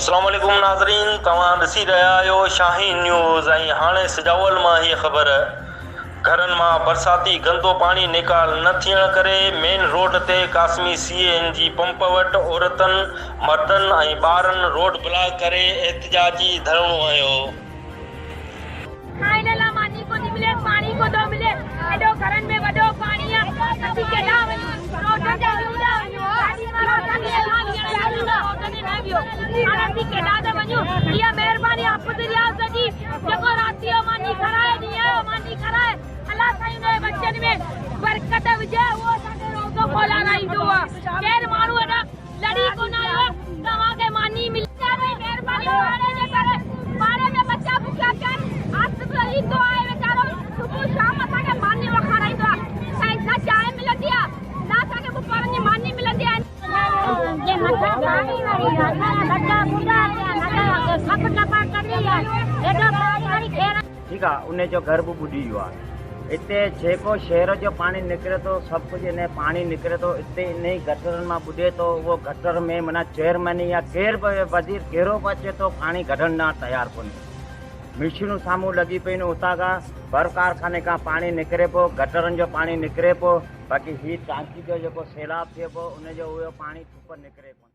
अस्सलाम वालेकुम नाज़रीन, तव्हां ॾिसी रहिया आहियो शाहीन न्यूज़। ऐं हाणे सिजावल मां हीअ ख़बर, घरनि मां बरसाती गंदो पाणी निकाल न थियण करे मेन रोड ते कासमी CNG पंप वटि औरतनि, मर्दनि ऐं ॿारनि रोड ब्लॉक करे एहतिजाजी धरणो हयो। खाइण लाइ मानी को नहीं मिले, पानी को दो मिले, एडो घरन में वडो पानी है, असी केडा वनी रोड ते हलूंदा, गाड़ी में रोड ते हलूंदा, रोड ते न वियो, हाणे असी केडा ते वञू। इहा महिरबानी आपत रियासत जी जेको राति जो मानी खराए ॾींहुं मानी खराए, अल्लाह साईं ने बच्चन में बरकत विझे, उहो असांखे रोज़ो खोलाराईंदो आहे। केर माण्हू एॾा लड़ी कोन आयो तव्हांखे मानी मिले, महिरबानी पाड़े जे करे पाड़े में बच्चा भुखिया थियनि, ईंदो आहे वेचारो सुबुह शाम असांखे मानी खाराईंदो आहे। साईं न चांहि मिलंदी आहे, न असांखे ॿारनि जी मानी मिलंदी आहे। ठीक है, उन जो घर भी बुढ़ी वियो आहे। इते जेको शहर जो पानी निकिरे थो, सभु कुझु इन पानी निकिरे थो, इते इन ई गटरनि मां ॿुॾे थो। उहो गटर में माना चेयरमैन या केर बि वज़ीर कहिड़ो बि अचे थो, पाणी कढण लाइ तयारु कोन्हे। मशीनूं साम्हूं लॻी पयूं, उतां खां भर कारखाने खां पाणी निकिरे पियो, गटरनि जो पाणी निकिरे पियो। बाक़ी हीअ टांकी जो जेको सैलाब थिए पियो, उनजो उहो पाणी थुप निकिरे कोन।